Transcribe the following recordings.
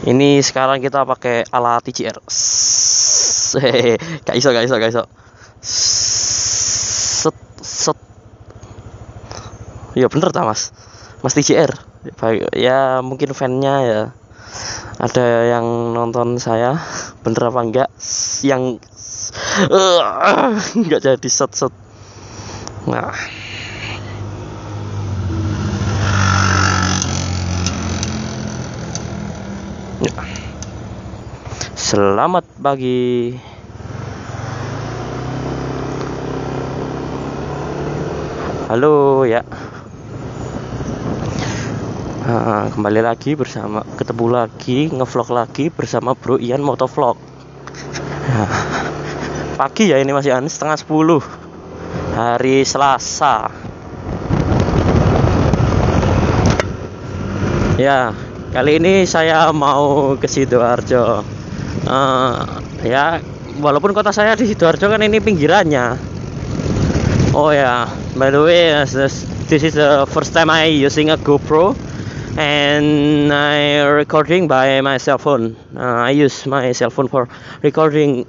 Ini sekarang kita pakai alat TCR. Gak iso. Set. Ya bener ta mas TCR. Ya mungkin fan-nya ya. Ada yang nonton saya, bener apa enggak? Yang enggak jadi set. Nah. Selamat pagi. Halo ya. Kembali lagi ketemu lagi ngevlog lagi bersama Bro Ian Motovlog. Pagi ya, ini masih 9:30 hari Selasa. Ya, kali ini saya mau ke Sidoarjo. Ya, walaupun kota saya di Sidoarjo kan ini pinggirannya. Oh ya, by the way, this is the first time I using a GoPro, and I recording by my cell phone. I use my cell phone for recording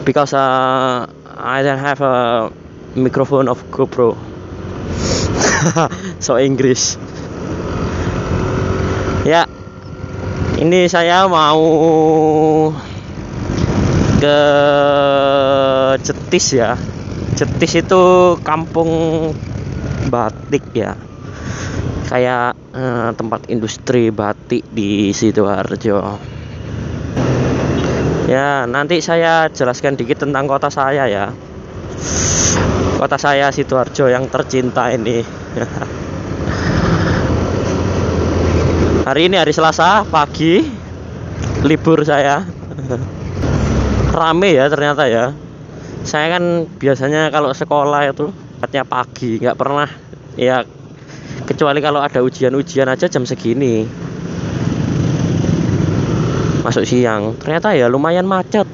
because I don't have a microphone of GoPro. So English. Ya, ini saya mau ke Jetis ya. Jetis itu kampung batik ya, kayak tempat industri batik di Sidoarjo. Ya, nanti saya jelaskan dikit tentang kota saya ya. Kota saya Sidoarjo yang tercinta ini. Hari ini hari Selasa pagi, libur saya. Rame ya ternyata ya. Saya kan biasanya kalau sekolah itu tempatnya pagi, nggak pernah ya, kecuali kalau ada ujian aja jam segini. Masuk siang, ternyata ya lumayan macet.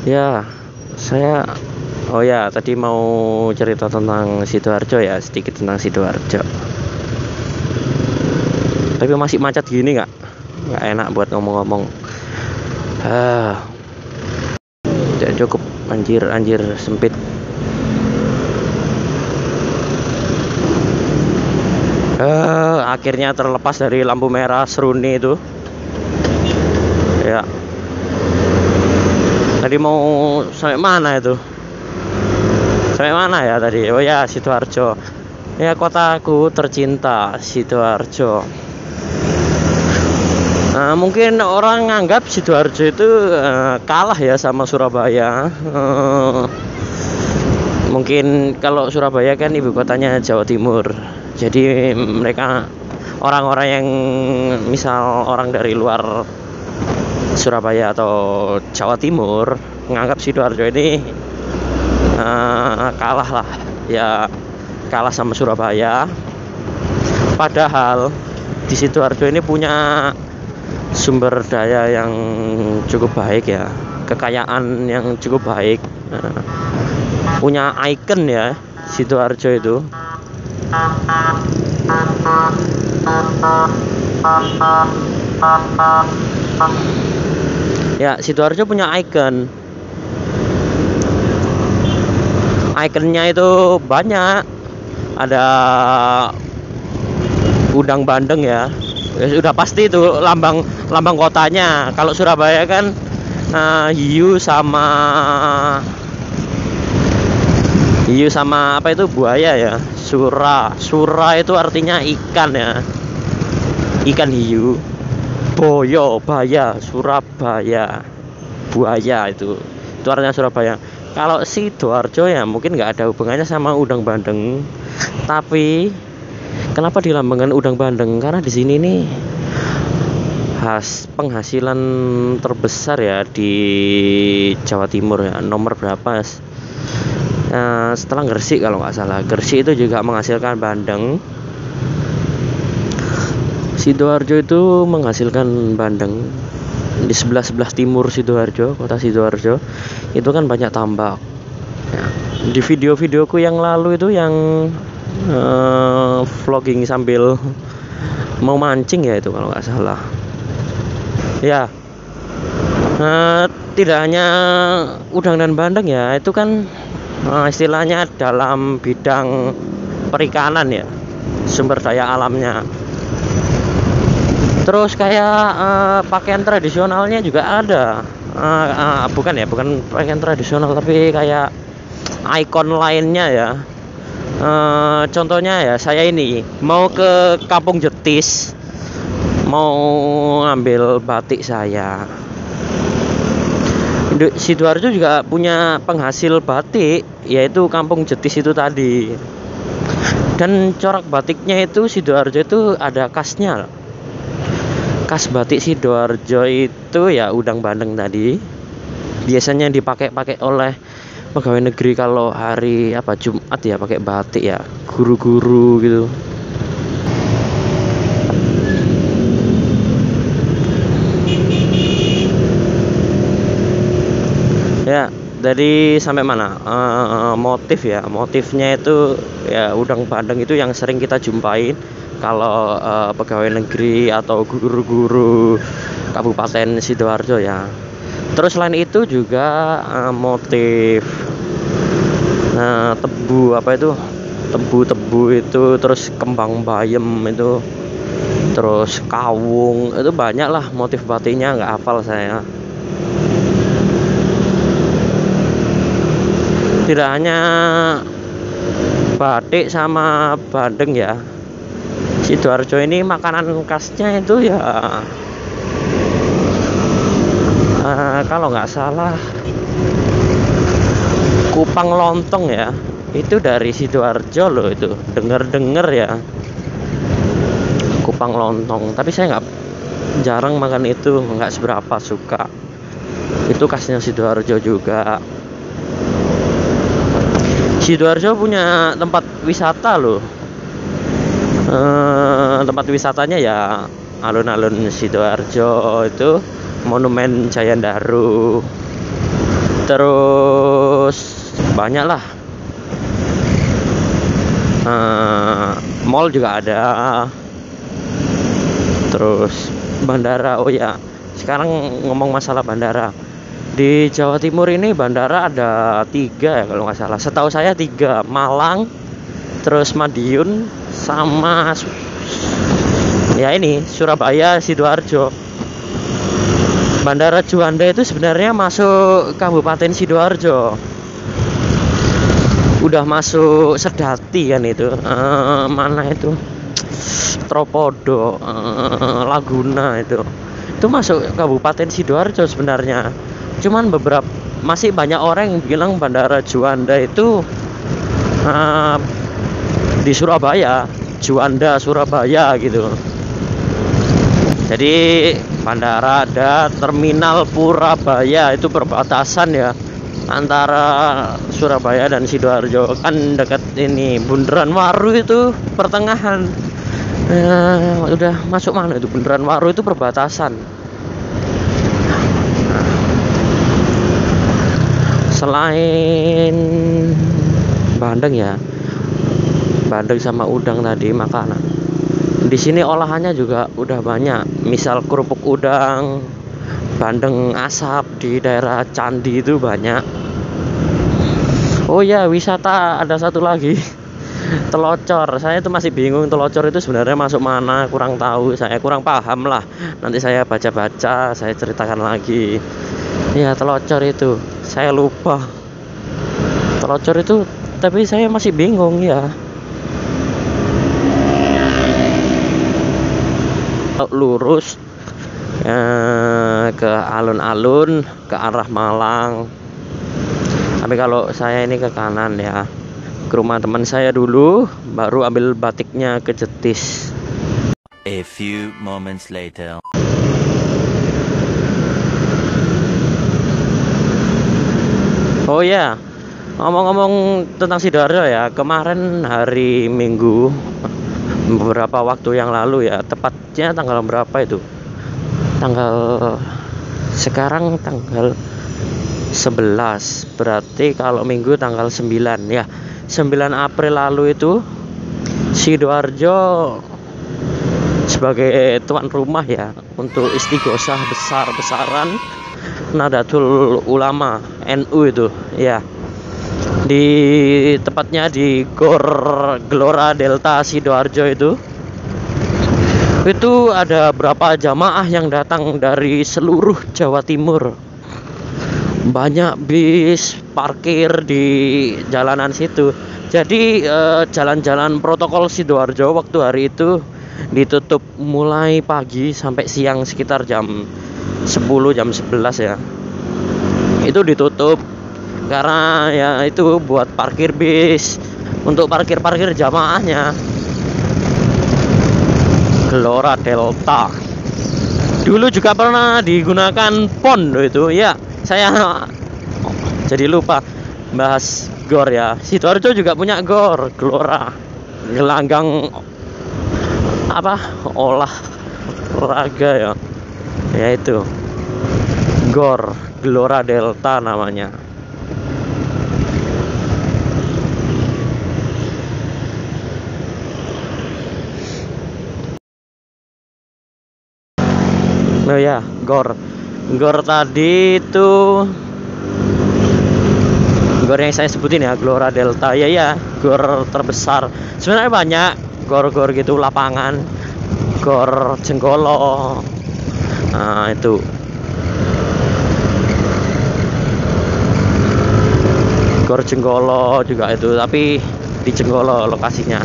Ya, oh ya, tadi mau cerita tentang Sidoarjo ya, sedikit tentang Sidoarjo. Tapi masih macet gini nggak enak buat ngomong-ngomong. Tidak cukup, anjir sempit. Akhirnya terlepas dari lampu merah Seruni itu. Ya. Tadi mau sampai mana itu? Sampai mana ya tadi? Oh ya, Sidoarjo. Ya, kotaku tercinta, Sidoarjo. Mungkin orang nganggap Sidoarjo itu kalah ya sama Surabaya. Mungkin kalau Surabaya kan ibu kotanya Jawa Timur. Jadi mereka orang-orang yang misal orang dari luar Surabaya atau Jawa Timur menganggap Sidoarjo ini kalah lah ya, kalah sama Surabaya. Padahal di Sidoarjo ini punya sumber daya yang cukup baik ya, kekayaan yang cukup baik, punya ikon ya Sidoarjo itu. Ya, Sidoarjo punya ikon. Ikonnya itu banyak. Ada udang bandeng ya. Sudah pasti itu lambang kotanya. Kalau Surabaya kan hiu sama apa itu, buaya ya. Sura itu artinya ikan ya. Ikan hiu. Baya, Surabaya. Buaya itu artinya Surabaya. Kalau Sidoarjo ya mungkin nggak ada hubungannya sama udang bandeng. Tapi kenapa dilambangkan udang bandeng? Karena di sini nih penghasilan terbesar ya di Jawa Timur ya. Nomor berapa? Setelah Gresik kalau nggak salah. Gresik itu juga menghasilkan bandeng. Sidoarjo itu menghasilkan bandeng. Di sebelah timur Sidoarjo, kota Sidoarjo itu kan banyak tambak ya. Di video-videoku yang lalu itu yang vlogging sambil mau mancing ya itu kalau nggak salah ya. Tidak hanya udang dan bandeng ya, itu kan istilahnya dalam bidang perikanan ya, sumber daya alamnya. Terus kayak pakaian tradisionalnya juga ada. Bukan pakaian tradisional, tapi kayak ikon lainnya ya. Contohnya ya, saya ini mau ke Kampung Jetis, mau ngambil batik saya. Sidoarjo juga punya penghasil batik, yaitu Kampung Jetis itu tadi. Dan corak batiknya itu Sidoarjo itu ada khasnya. Khas batik Sidoarjo itu ya udang bandeng tadi. Biasanya dipakai oleh pegawai negeri kalau hari Jumat ya, pakai batik ya, guru-guru gitu. Ya, dari sampai mana? Motif ya, motifnya itu ya udang bandeng itu yang sering kita jumpain kalau pegawai negeri atau guru-guru Kabupaten Sidoarjo ya. Terus selain itu juga motif tebu tebu itu, terus kembang bayem itu, terus kawung, itu banyak lah motif batiknya, nggak hafal saya. Tidak hanya batik sama bandeng ya, Sidoarjo ini makanan khasnya itu ya kalau nggak salah kupang lontong ya, itu dari Sidoarjo loh. Itu denger ya, kupang lontong, tapi saya jarang makan itu, nggak seberapa suka. Itu khasnya Sidoarjo juga. Sidoarjo punya tempat wisata loh. Tempat wisatanya ya alun-alun Sidoarjo, itu Monumen Jayandaru, terus banyak lah, mall juga ada, terus bandara. Oh ya, sekarang ngomong masalah bandara, di Jawa Timur ini bandara ada 3 ya kalau nggak salah, setahu saya 3, Malang, terus Madiun, sama ya ini Surabaya, Sidoarjo. Bandara Juanda itu sebenarnya masuk Kabupaten Sidoarjo, udah masuk Sedati kan itu, mana itu Tropodo, Laguna, itu masuk Kabupaten Sidoarjo sebenarnya. Cuman masih banyak orang yang bilang Bandara Juanda itu di Surabaya, Juanda Surabaya gitu. Jadi bandara ada, terminal Purabaya itu perbatasan ya antara Surabaya dan Sidoarjo, kan dekat ini Bundaran Waru itu pertengahan. Udah masuk mana itu Bundaran Waru, itu perbatasan. Selain bandeng ya, bandeng sama udang tadi makanan, di sini olahannya juga udah banyak. Misal kerupuk udang, bandeng asap di daerah Candi itu banyak. Oh ya, wisata ada satu lagi, telocor. Saya itu masih bingung telocor itu sebenarnya masuk mana, kurang tahu, saya kurang paham lah. Nanti saya baca-baca, saya ceritakan lagi. Ya, telocor itu saya lupa. Telocor itu, tapi saya masih bingung ya. Lurus ke alun-alun ke arah Malang, tapi kalau saya ini ke kanan ya, ke rumah teman saya dulu, baru ambil batiknya ke Jetis. A few moments later. Oh ya, ngomong-ngomong tentang Sidoarjo ya, kemarin hari Minggu, beberapa waktu yang lalu ya, tepatnya tanggal berapa itu? Sekarang tanggal 11, berarti kalau Minggu tanggal 9 ya. 9 April lalu itu Sidoarjo sebagai tuan rumah ya untuk istighosah besar-besaran Nahdlatul Ulama NU itu ya, di tepatnya di Gor Gelora Delta Sidoarjo itu ada berapa jamaah yang datang dari seluruh Jawa Timur. Banyak bis parkir di jalanan situ. Jadi jalan-jalan protokol Sidoarjo waktu hari itu ditutup mulai pagi sampai siang sekitar jam 10 jam 11 ya. Itu ditutup karena ya itu buat parkir bis, untuk parkir jamaahnya. Gelora Delta dulu juga pernah digunakan PON itu ya. Saya jadi lupa bahas gor ya. Sidoarjo juga punya gor Gelora, gelanggang apa olahraga ya, yaitu Gor Gelora Delta namanya. Oh ya, gor tadi itu gor yang saya sebutin ya, Gelora Delta ya, gor terbesar. Sebenarnya banyak gor-gor gitu, lapangan Gor Jenggolo. Nah itu Gor Jenggolo juga itu, tapi di Jenggolo lokasinya.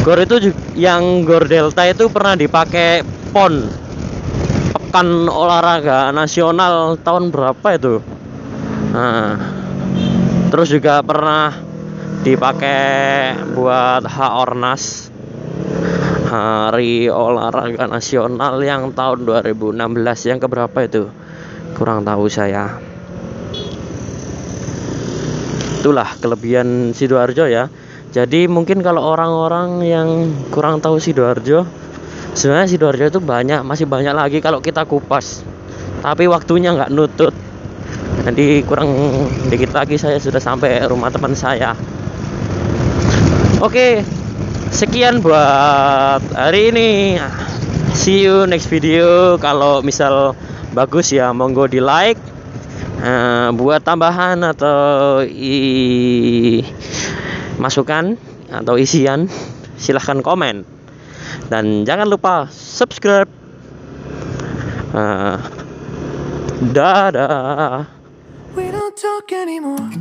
Gor itu yang Gor Delta itu pernah dipakai PON, Pekan Olahraga Nasional tahun berapa itu. Nah, terus juga pernah dipakai buat H-Ornas, Hari Olahraga Nasional yang tahun 2016 yang keberapa itu, kurang tahu saya. Itulah kelebihan Sidoarjo ya. Jadi mungkin kalau orang-orang yang kurang tahu Sidoarjo, sebenarnya Sidoarjo itu masih banyak lagi kalau kita kupas, tapi waktunya nggak nutut. Nanti kurang dikit lagi saya sudah sampai rumah teman saya. Oke, sekian buat hari ini. See you next video. Kalau misal bagus ya monggo di like. Buat tambahan atau masukan atau isian silahkan komen. Dan jangan lupa subscribe. Dadah. We don't talk anymore.